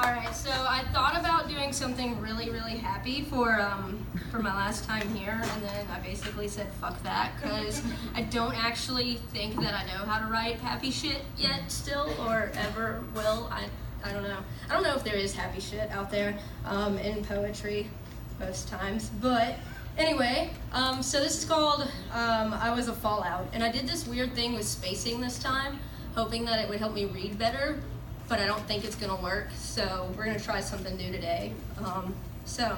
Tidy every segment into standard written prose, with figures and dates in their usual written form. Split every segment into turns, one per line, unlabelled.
Alright, so I thought about doing something really, really happy for my last time here, and then I basically said fuck that, because I don't actually think that I know how to write happy shit yet still, or ever will. I don't know. I don't know if there is happy shit out there in poetry most times, but anyway, so this is called I Was a Fallout, and I did this weird thing with spacing this time, hoping that it would help me read better, but I don't think it's gonna work, so we're gonna try something new today. So,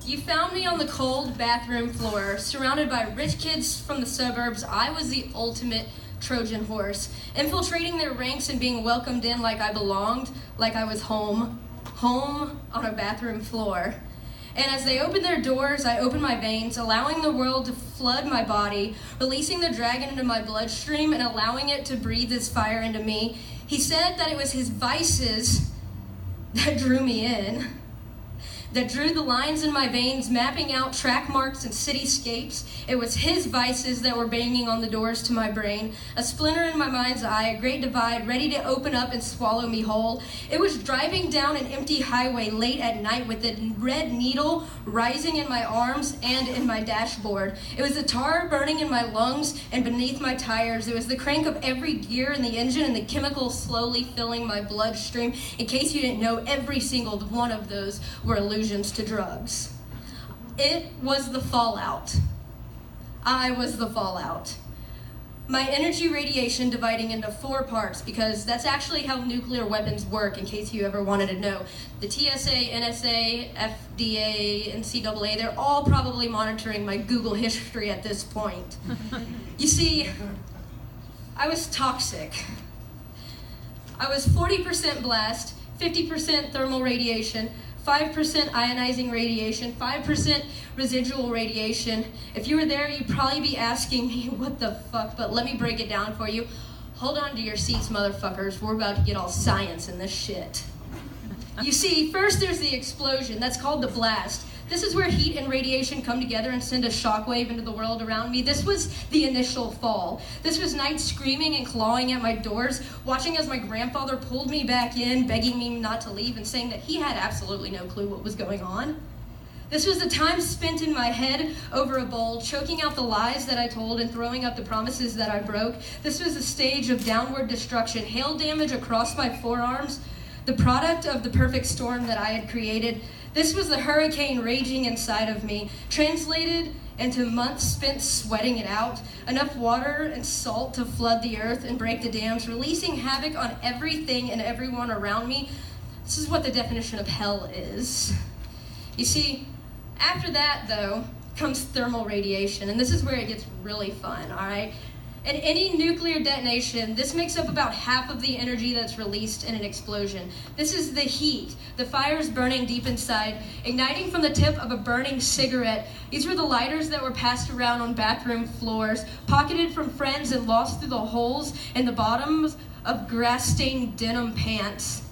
you found me on the cold bathroom floor, surrounded by rich kids from the suburbs. I was the ultimate Trojan horse, infiltrating their ranks and being welcomed in like I belonged, like I was home on a bathroom floor. And as they opened their doors, I opened my veins, allowing the world to flood my body, releasing the dragon into my bloodstream and allowing it to breathe its fire into me. He said that it was his vices that drew me in, that drew the lines in my veins, mapping out track marks and cityscapes. It was his vices that were banging on the doors to my brain, a splinter in my mind's eye, a great divide ready to open up and swallow me whole. It was driving down an empty highway late at night with a red needle rising in my arms and in my dashboard. It was the tar burning in my lungs and beneath my tires. It was the crank of every gear in the engine and the chemicals slowly filling my bloodstream. In case you didn't know, every single one of those were illusions to drugs. It was the fallout. I was the fallout. My energy radiation dividing into 4 parts, because that's actually how nuclear weapons work, in case you ever wanted to know. The TSA, NSA, FDA, NCAA, they're all probably monitoring my Google history at this point. You see, I was toxic. I was 40% blast, 50% thermal radiation, 5% ionizing radiation, 5% residual radiation. If you were there, you'd probably be asking me, what the fuck? But let me break it down for you. Hold on to your seats, motherfuckers. We're about to get all science in this shit. You see, first there's the explosion. That's called the blast. This is where heat and radiation come together and send a shockwave into the world around me. This was the initial fall. This was nights screaming and clawing at my doors, watching as my grandfather pulled me back in, begging me not to leave and saying that he had absolutely no clue what was going on. This was the time spent in my head over a bowl, choking out the lies that I told and throwing up the promises that I broke. This was a stage of downward destruction, hail damage across my forearms, the product of the perfect storm that I had created. This was the hurricane raging inside of me, translated into months spent sweating it out, enough water and salt to flood the earth and break the dams, releasing havoc on everything and everyone around me. This is what the definition of hell is. You see, after that, though, comes thermal radiation, and this is where it gets really fun, all right? In any nuclear detonation, this makes up about half of the energy that's released in an explosion. This is the heat, the fires burning deep inside, igniting from the tip of a burning cigarette. These were the lighters that were passed around on bathroom floors, pocketed from friends and lost through the holes in the bottoms of grass-stained denim pants.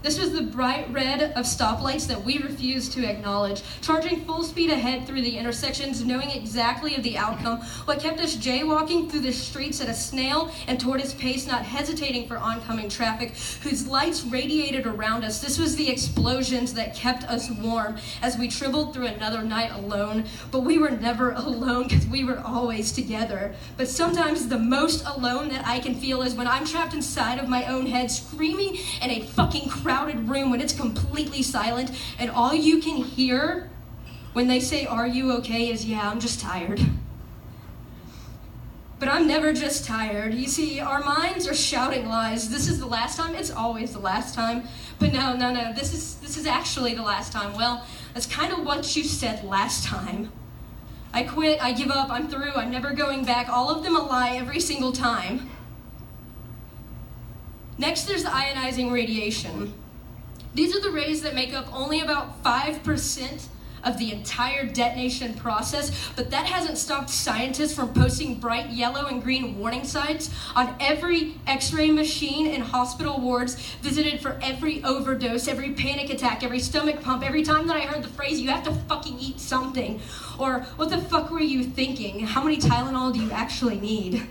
This was the bright red of stoplights that we refused to acknowledge, charging full speed ahead through the intersections, knowing exactly of the outcome, what kept us jaywalking through the streets at a snail and tortoise pace, not hesitating for oncoming traffic, whose lights radiated around us. This was the explosions that kept us warm as we tribbled through another night alone, but we were never alone because we were always together. But sometimes the most alone that I can feel is when I'm trapped inside of my own head, screaming in a fucking crowded room when it's completely silent and all you can hear when they say, "Are you okay?" is, "Yeah, I'm just tired." But I'm never just tired. You see, our minds are shouting lies. This is the last time. It's always the last time. But no, this is actually the last time. Well, that's kind of what you said last time. I quit, I give up, I'm through, I'm never going back. All of them a lie every single time. Next, there's the ionizing radiation. These are the rays that make up only about 5% of the entire detonation process, but that hasn't stopped scientists from posting bright yellow and green warning signs on every x-ray machine in hospital wards visited for every overdose, every panic attack, every stomach pump, every time that I heard the phrase, "You have to fucking eat something," or "What the fuck were you thinking? How many Tylenol do you actually need?"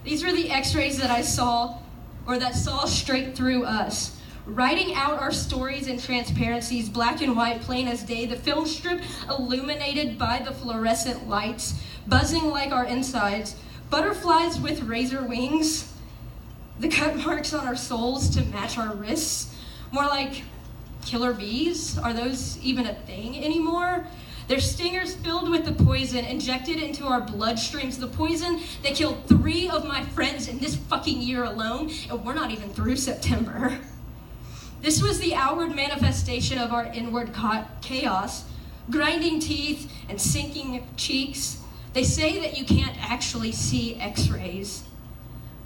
These were the x-rays that I saw, or that saw straight through us. writing out our stories in transparencies, black and white, plain as day, the film strip illuminated by the fluorescent lights, buzzing like our insides, butterflies with razor wings, the cut marks on our soles to match our wrists, more like killer bees. Are those even a thing anymore? Their stingers filled with the poison injected into our bloodstreams, the poison that killed 3 of my friends in this fucking year alone, and we're not even through September. This was the outward manifestation of our inward chaos, grinding teeth and sinking cheeks. They say that you can't actually see x-rays,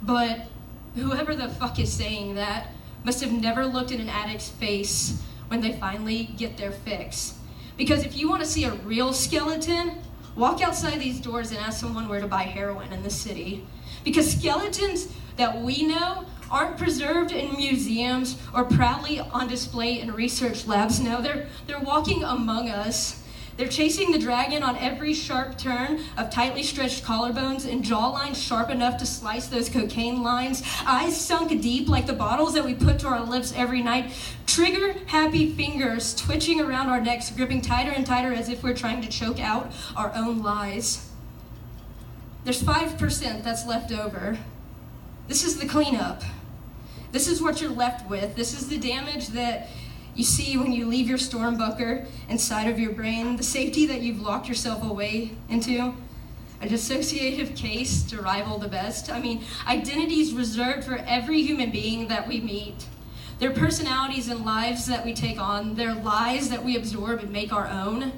but whoever the fuck is saying that must have never looked in an addict's face when they finally get their fix. Because if you want to see a real skeleton, walk outside these doors and ask someone where to buy heroin in the city. Because skeletons that we know aren't preserved in museums or proudly on display in research labs. No, they're walking among us. They're chasing the dragon on every sharp turn of tightly stretched collarbones and jawlines sharp enough to slice those cocaine lines, eyes sunk deep like the bottles that we put to our lips every night, trigger happy fingers twitching around our necks, gripping tighter and tighter as if we're trying to choke out our own lies. There's 5% that's left over. This is the cleanup. This is what you're left with. This is the damage that you see when you leave your storm bunker inside of your brain, the safety that you've locked yourself away into, a dissociative case to rival the best. I mean, identities reserved for every human being that we meet. Their personalities and lives that we take on, their lies that we absorb and make our own.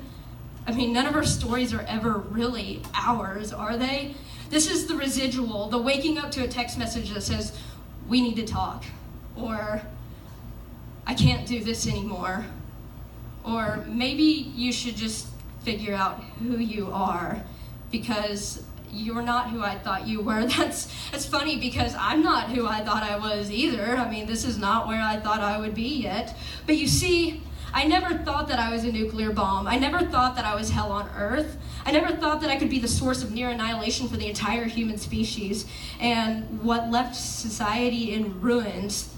I mean, none of our stories are ever really ours, are they? This is the residual, the waking up to a text message that says, "We need to talk," or "I can't do this anymore," or "Maybe you should just figure out who you are because you're not who I thought you were." That's funny because I'm not who I thought I was either. I mean, this is not where I thought I would be yet. But you see, I never thought that I was a nuclear bomb. I never thought that I was hell on earth. I never thought that I could be the source of near annihilation for the entire human species and what left society in ruins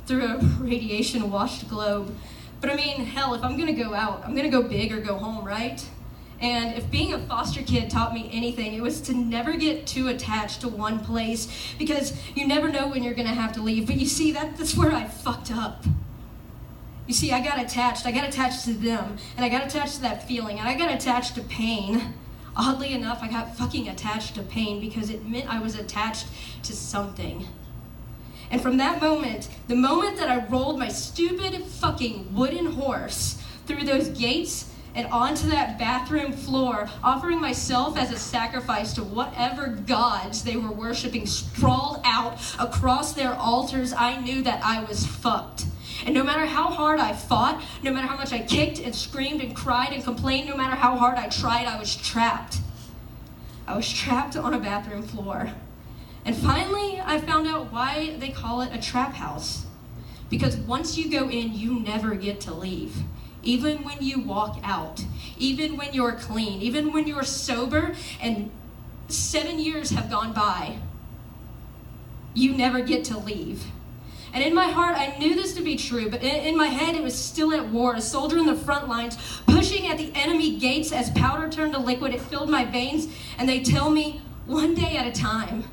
through a radiation-washed globe. But I mean, hell, if I'm gonna go out, I'm gonna go big or go home, right? And if being a foster kid taught me anything, it was to never get too attached to one place because you never know when you're gonna have to leave. But you see, that's where I fucked up. You see, I got attached to them, and I got attached to that feeling, and I got attached to pain. Oddly enough, I got fucking attached to pain because it meant I was attached to something. And from that moment, the moment that I rolled my stupid fucking wooden horse through those gates and onto that bathroom floor, offering myself as a sacrifice to whatever gods they were worshiping sprawled out across their altars, I knew that I was fucked. And no matter how hard I fought, no matter how much I kicked and screamed and cried and complained, no matter how hard I tried, I was trapped. I was trapped on a bathroom floor. And finally, I found out why they call it a trap house. Because once you go in, you never get to leave. Even when you walk out, even when you're clean, even when you're sober and 7 years have gone by, you never get to leave. And in my heart, I knew this to be true, but in my head, it was still at war, a soldier in the front lines, pushing at the enemy gates as powder turned to liquid. It filled my veins, and they tell me, one day at a time.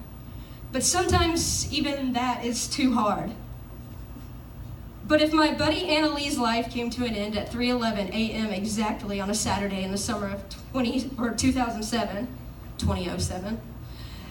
But sometimes even that is too hard. But if my buddy Annalee's life came to an end at 3:11 a.m. exactly on a Saturday in the summer of 2007,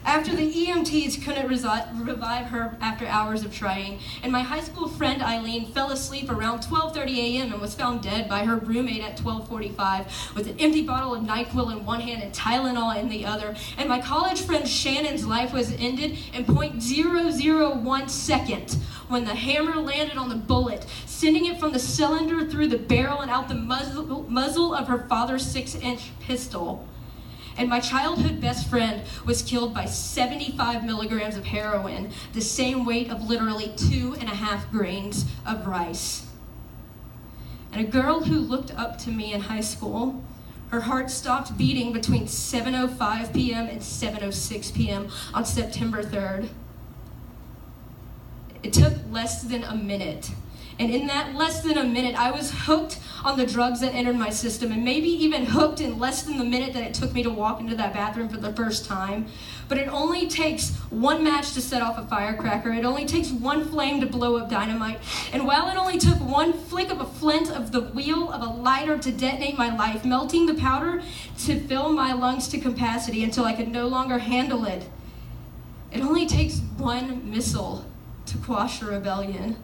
after the EMTs couldn't revive her after hours of trying, and my high school friend Eileen fell asleep around 12:30 a.m. and was found dead by her roommate at 12:45 with an empty bottle of NyQuil in one hand and Tylenol in the other, and my college friend Shannon's life was ended in .001 second when the hammer landed on the bullet, sending it from the cylinder through the barrel and out the muzzle of her father's 6-inch pistol. And my childhood best friend was killed by 75 milligrams of heroin, the same weight of literally 2.5 grains of rice. And a girl who looked up to me in high school, her heart stopped beating between 7:05 p.m. and 7:06 p.m. on September 3rd. It took less than a minute, And in that less than a minute, I was hooked on the drugs that entered my system, and maybe even hooked in less than the minute that it took me to walk into that bathroom for the first time. But it only takes one match to set off a firecracker. It only takes one flame to blow up dynamite. And while it only took one flick of a flint of the wheel of a lighter to detonate my life, melting the powder to fill my lungs to capacity until I could no longer handle it, it only takes one missile to quash a rebellion.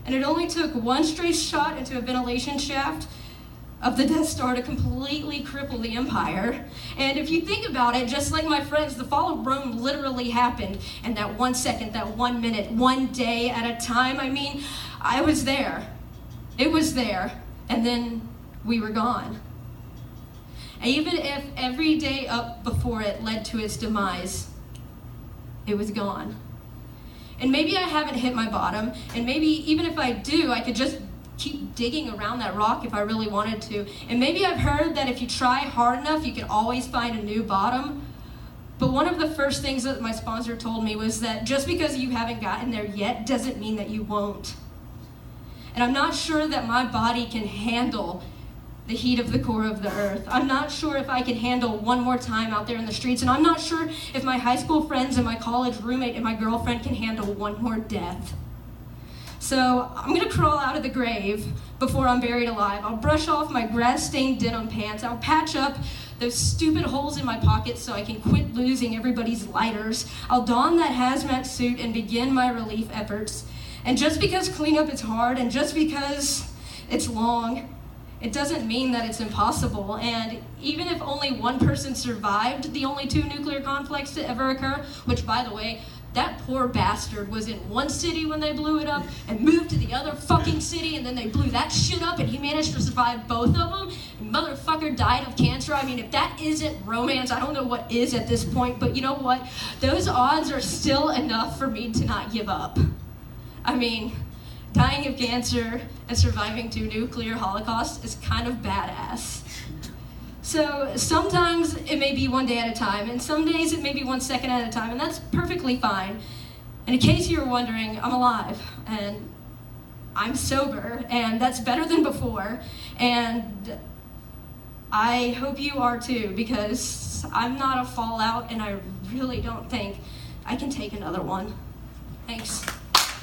And it only took one stray shot into a ventilation shaft of the Death Star to completely cripple the Empire. And if you think about it, just like my friends, the fall of Rome literally happened in that 1 second, that 1 minute, 1 day at a time. I mean, I was there. It was there. And then we were gone. And even if every day up before it led to its demise, it was gone. And maybe I haven't hit my bottom, and maybe even if I do, I could just keep digging around that rock if I really wanted to. And maybe I've heard that if you try hard enough, you can always find a new bottom. But one of the first things that my sponsor told me was that just because you haven't gotten there yet doesn't mean that you won't. And I'm not sure that my body can handle the heat of the core of the earth. I'm not sure if I can handle one more time out there in the streets, and I'm not sure if my high school friends and my college roommate and my girlfriend can handle one more death. So I'm gonna crawl out of the grave before I'm buried alive. I'll brush off my grass-stained denim pants. I'll patch up those stupid holes in my pockets so I can quit losing everybody's lighters. I'll don that hazmat suit and begin my relief efforts. And just because cleanup is hard, and just because it's long, it doesn't mean that it's impossible. And even if only one person survived the only 2 nuclear conflicts to ever occur, which, by the way, that poor bastard was in one city when they blew it up and moved to the other fucking city, and then they blew that shit up and he managed to survive both of them. And motherfucker died of cancer. I mean, if that isn't romance, I don't know what is at this point. But you know what? Those odds are still enough for me to not give up. I mean, dying of cancer and surviving 2 nuclear holocausts is kind of badass. So sometimes it may be 1 day at a time, and some days it may be 1 second at a time, and that's perfectly fine. And in case you're wondering, I'm alive, and I'm sober, and that's better than before, and I hope you are too, because I'm not a fallout, and I really don't think I can take another one. Thanks.